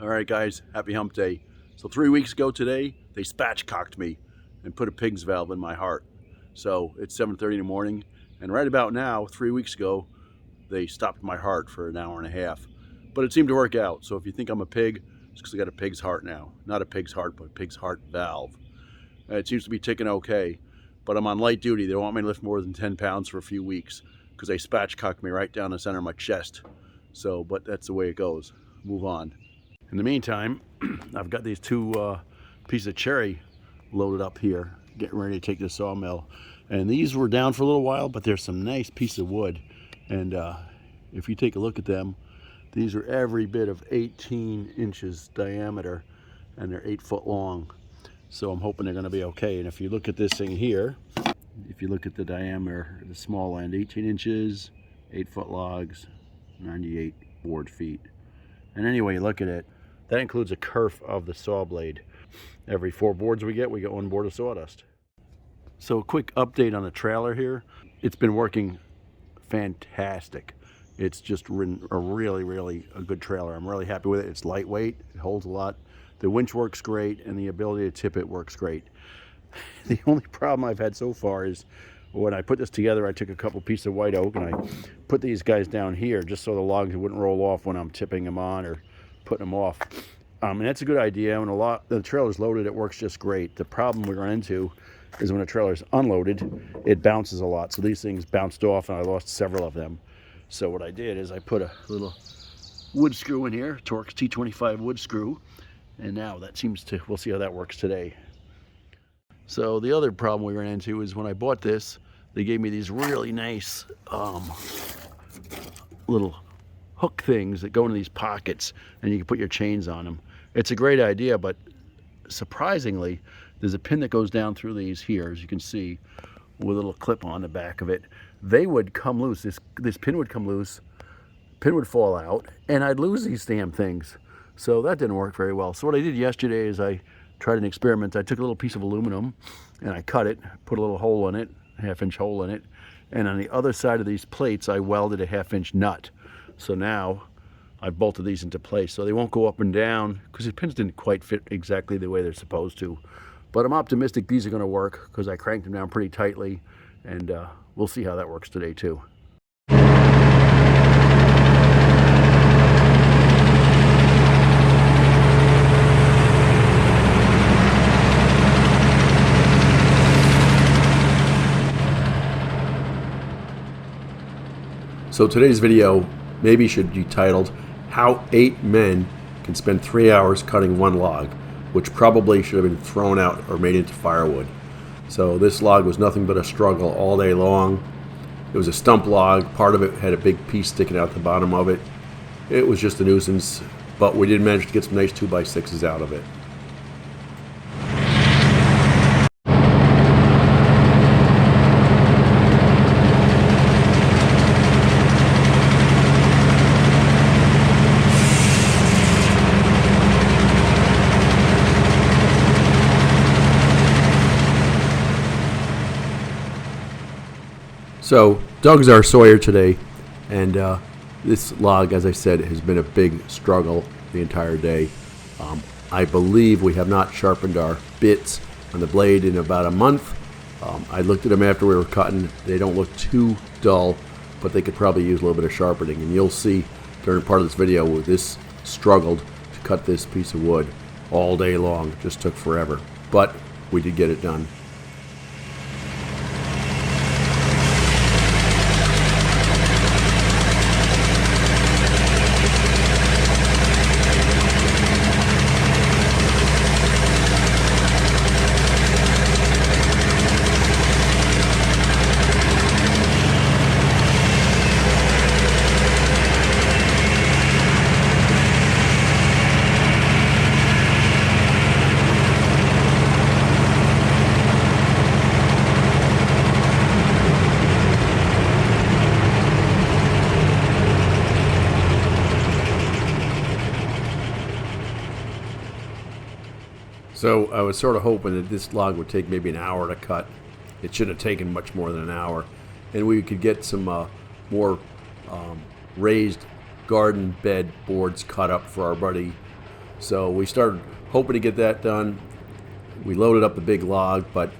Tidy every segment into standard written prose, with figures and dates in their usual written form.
All right, guys, happy hump day. So 3 weeks ago today, they spatchcocked me and put a pig's valve in my heart. So it's 7:30 in the morning, and right about now, 3 weeks ago, they stopped my heart for an hour and a half. But it seemed to work out. So if you think I'm a pig, it's because I got a pig's heart now. Not a pig's heart, but a pig's heart valve. It seems to be ticking okay, but I'm on light duty. They don't want me to lift more than 10 pounds for a few weeks because they spatchcocked me right down the center of my chest. So, but that's the way it goes. Move on. In the meantime, I've got these two pieces of cherry loaded up here, getting ready to take to the sawmill. And these were down for a little while, but there's some nice piece of wood. And if you take a look at them, these are every bit of 18 inches diameter, and they're 8 foot long. So I'm hoping they're going to be okay. And if you look at this thing here, if you look at the diameter, the small end, 18 inches, 8 foot logs, 98 board feet. And anyway, look at it. That includes a kerf of the saw blade. Every 4 boards we get 1 board of sawdust. So a quick update on the trailer here. It's been working fantastic. It's just a really a good trailer. I'm really happy with it. It's lightweight, it holds a lot. The winch works great, and the ability to tip it works great. The only problem I've had so far is when I put this together, I took a couple pieces of white oak and I put these guys down here just so the logs wouldn't roll off when I'm tipping them on or putting them off. And that's a good idea. When the trailer's loaded, it works just great. The problem we run into is when the trailer's unloaded, it bounces a lot. So these things bounced off and I lost several of them. So what I did is I put a little wood screw in here, Torx T25 wood screw. And now that seems to, we'll see how that works today. So the other problem we ran into is when I bought this, they gave me these really nice little hook things that go into these pockets and you can put your chains on them. It's a great idea, but surprisingly, there's a pin that goes down through these here, as you can see, with a little clip on the back of it. They would come loose. This pin would come loose, pin would fall out, and I'd lose these damn things. So that didn't work very well. So what I did yesterday is I tried an experiment. I took a little piece of aluminum and I cut it, put a little hole in it, a 1/2-inch hole in it, and on the other side of these plates I welded a 1/2-inch nut. So now I've bolted these into place so they won't go up and down because the pins didn't quite fit exactly the way they're supposed to. But I'm optimistic these are going to work because I cranked them down pretty tightly, and we'll see how that works today too. So today's video maybe should be titled, How 8 Men Can Spend 3 Hours Cutting 1 Log, which probably should have been thrown out or made into firewood. So this log was nothing but a struggle all day long. It was a stump log. Part of it had a big piece sticking out the bottom of it. It was just a nuisance, but we did manage to get some nice 2x6s out of it. So Doug's our sawyer today, and this log, as I said, has been a big struggle the entire day. I believe we have not sharpened our bits on the blade in about a month. I looked at them after we were cutting. They don't look too dull, but they could probably use a little bit of sharpening. And you'll see during part of this video where this struggled to cut this piece of wood all day long. It just took forever, but we did get it done. So I was sort of hoping that this log would take maybe an hour to cut. It shouldn't have taken much more than an hour. And we could get some more raised garden bed boards cut up for our buddy So we started hoping to get that done. We loaded up the big log, but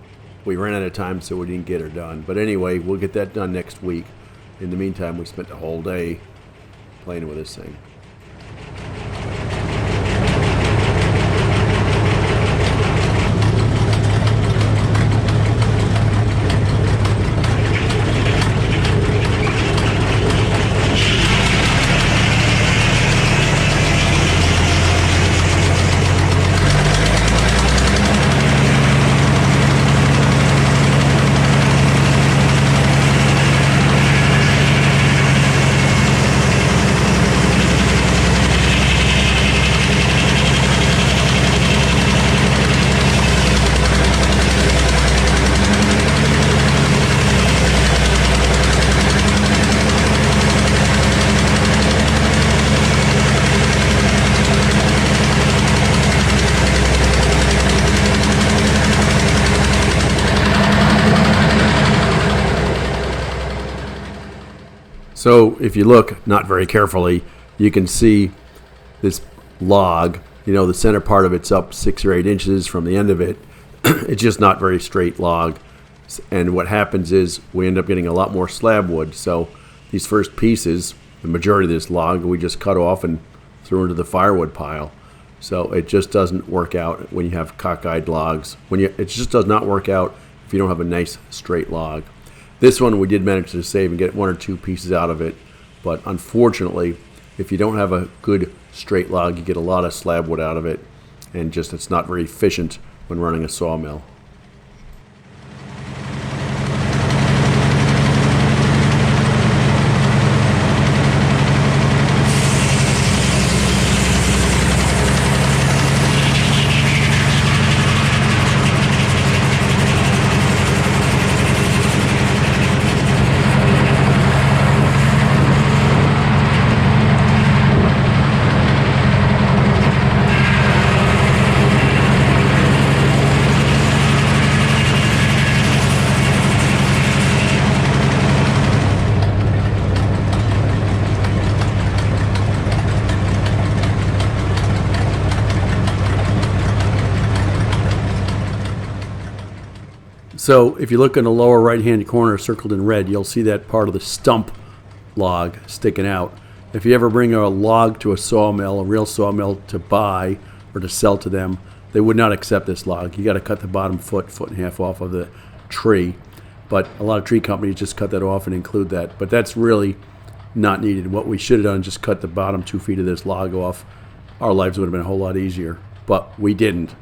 we ran out of time, so we didn't get her done. But anyway, we'll get that done next week. In the meantime, we spent the whole day playing with this thing. So if you look not very carefully, you can see this log, the center part of it's up 6 or 8 inches from the end of it. It's just not very straight log. And what happens is we end up getting a lot more slab wood. So these first pieces, the majority of this log, we just cut off and threw into the firewood pile. So it just doesn't work out when you have cockeyed logs. It just does not work out if you don't have a nice straight log. This one we did manage to save and get 1 or 2 pieces out of it, but unfortunately, if you don't have a good straight log, you get a lot of slab wood out of it, and just it's not very efficient when running a sawmill. So if you look in the lower right-hand corner circled in red, you'll see that part of the stump log sticking out. If you ever bring a log to a sawmill, a real sawmill, to buy or to sell to them, they would not accept this log. You got to cut the bottom foot and a half off of the tree. But a lot of tree companies just cut that off and include that. But that's really not needed. What we should have done is just cut the bottom 2 feet of this log off. Our lives would have been a whole lot easier. But we didn't.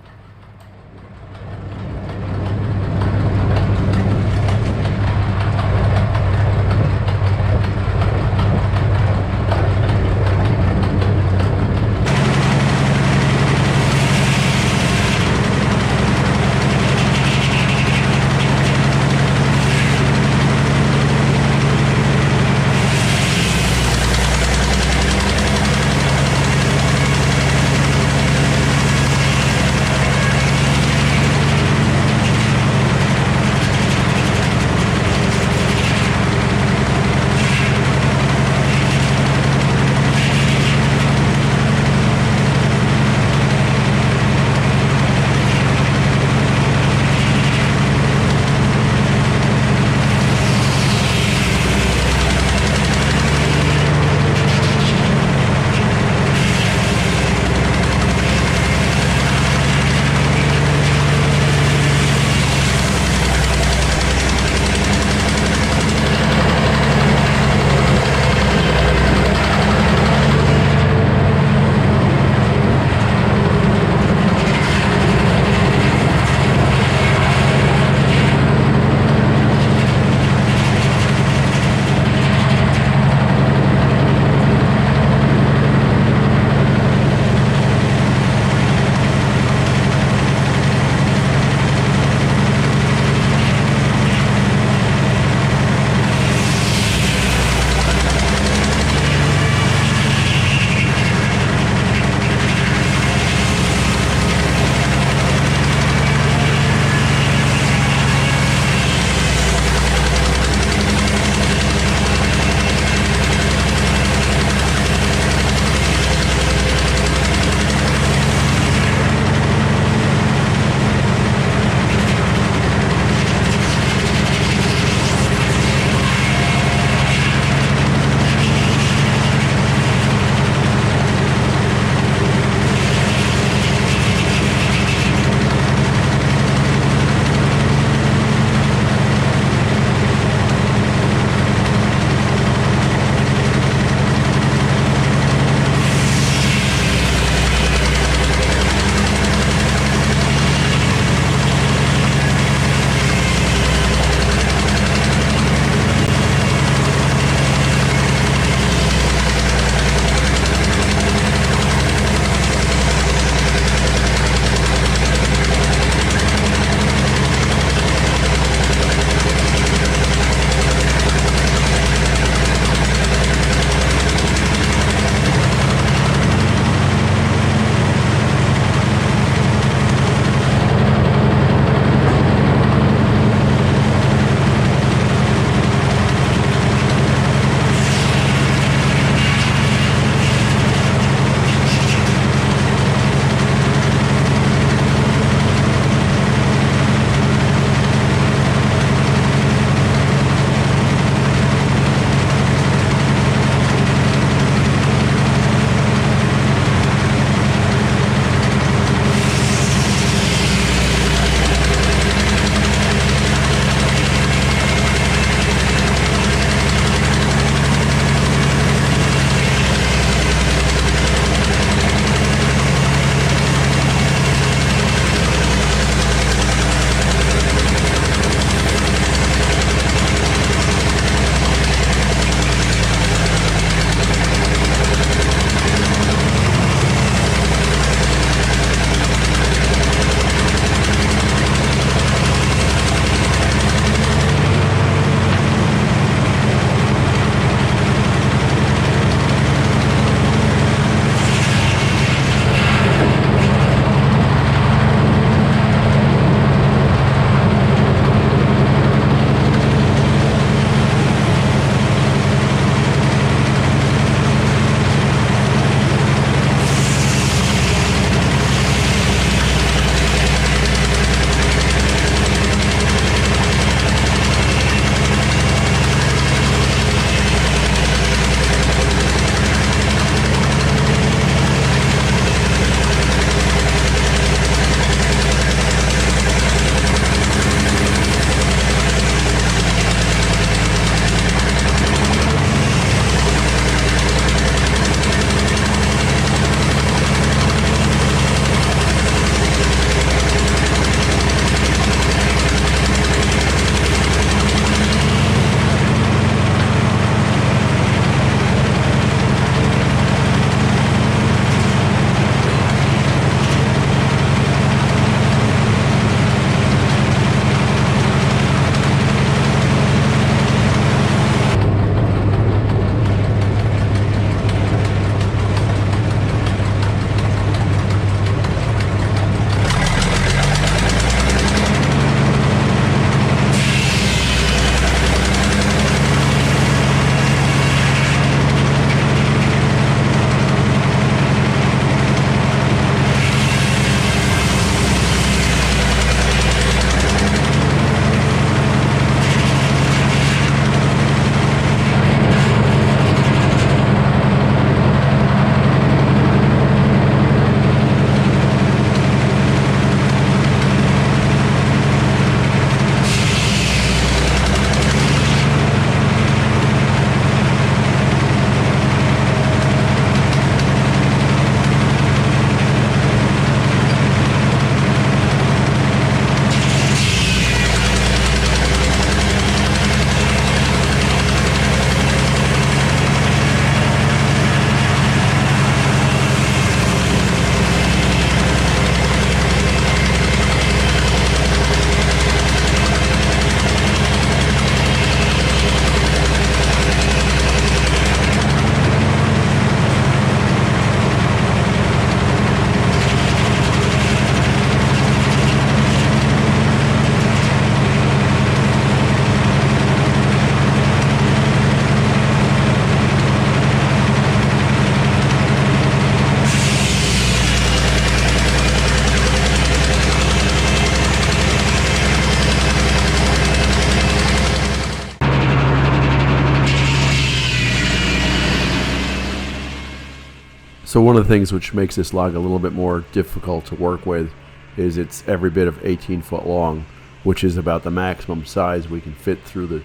So one of the things which makes this log a little bit more difficult to work with is it's every bit of 18 foot long, which is about the maximum size we can fit through the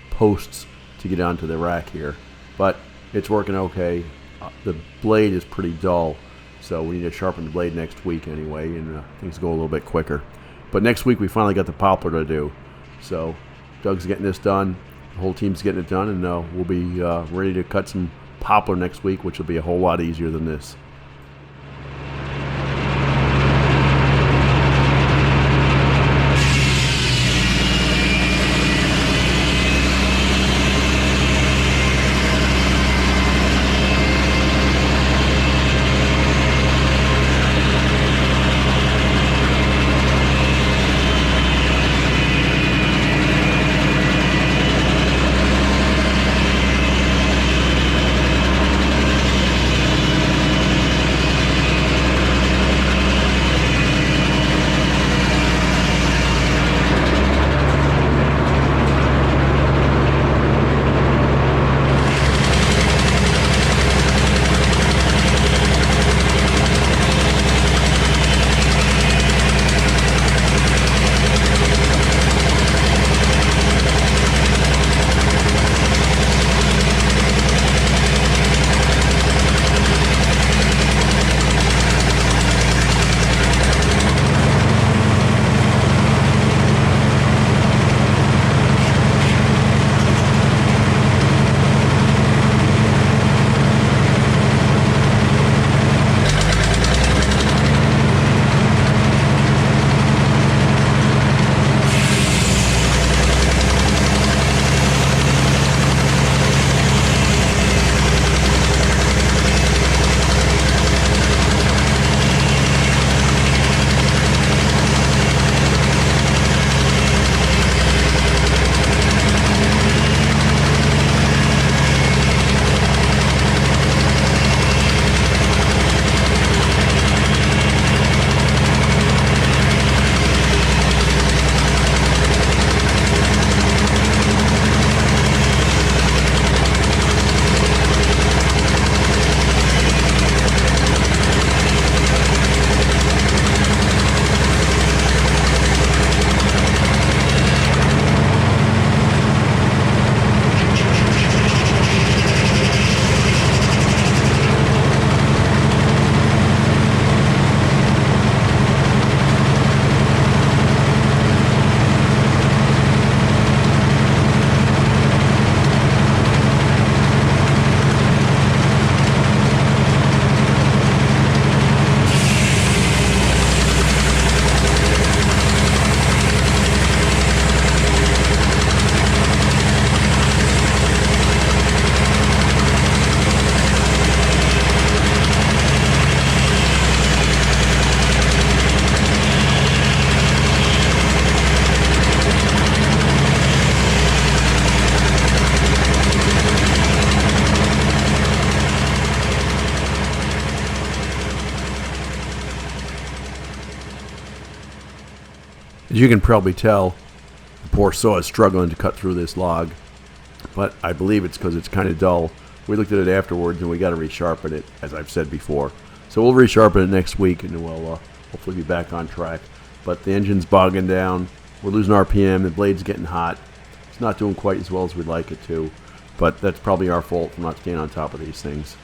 posts to get onto the rack here. But it's working okay. The blade is pretty dull, so we need to sharpen the blade next week anyway, and things go a little bit quicker. But next week we finally got the poplar to do. So Doug's getting this done, the whole team's getting it done, and we'll be ready to cut some poplar next week, which will be a whole lot easier than this. As you can probably tell, the poor saw is struggling to cut through this log, but I believe it's because it's kind of dull. We looked at it afterwards and we got to resharpen it, as I've said before. So we'll resharpen it next week and we'll hopefully be back on track. But the engine's bogging down, we're losing RPM, the blade's getting hot. It's not doing quite as well as we'd like it to, but that's probably our fault for not staying on top of these things.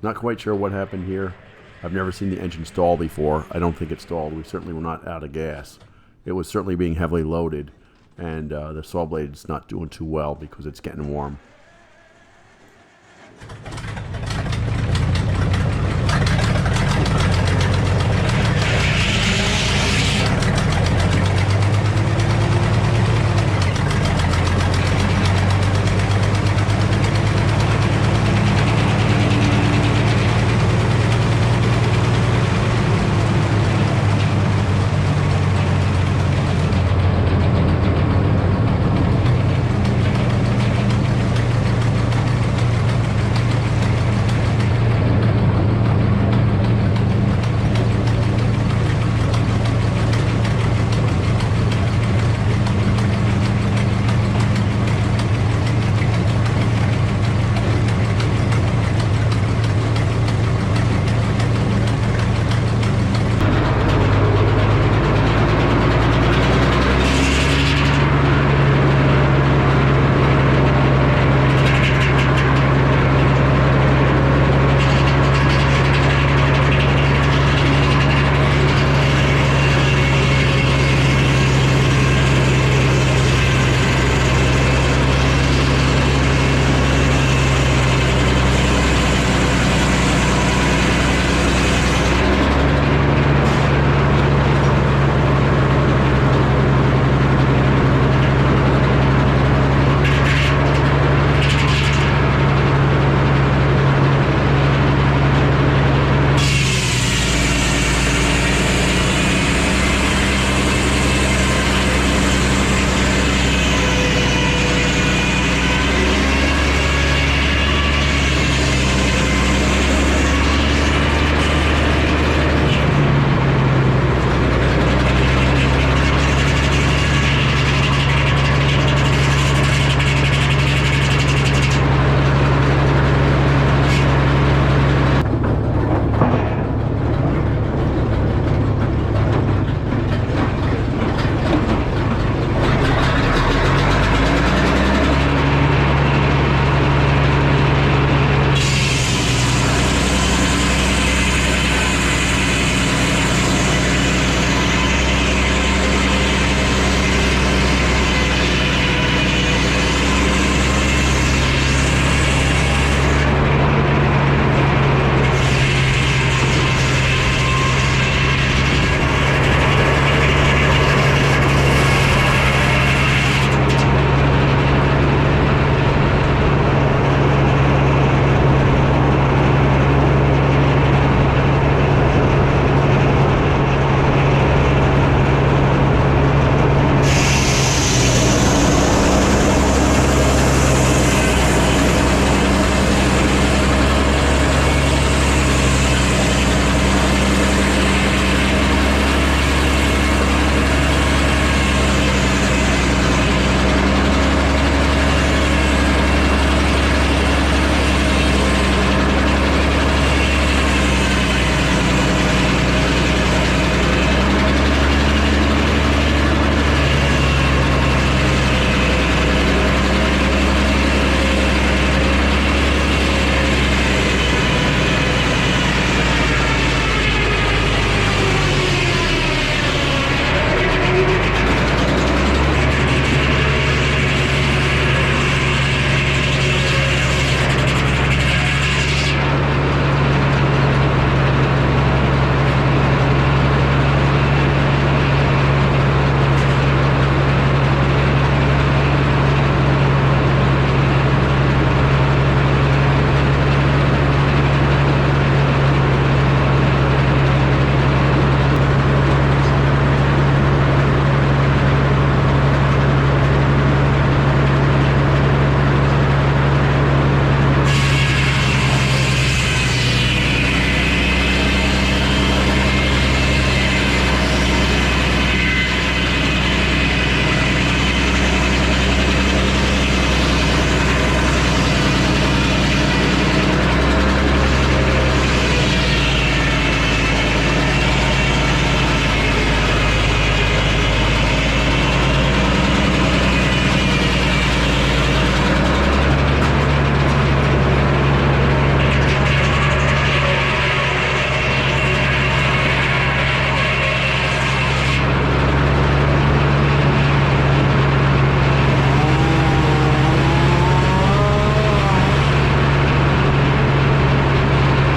Not quite sure what happened here. I've never seen the engine stall before. I don't think it stalled. We certainly were not out of gas. It was certainly being heavily loaded, and the saw blade's not doing too well because it's getting warm.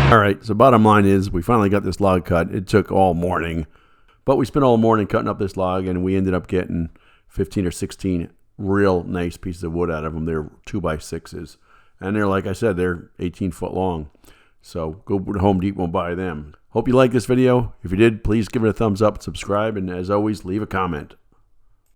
All right, so bottom line is we finally got this log cut. It took all morning, but we spent all morning cutting up this log, and we ended up getting 15 or 16 real nice pieces of wood out of them. They're 2x6s, and they're, like I said, they're 18 foot long. So go to Home Depot and buy them. Hope you like this video. If you did, please give it a thumbs up, subscribe, and as always, leave a comment.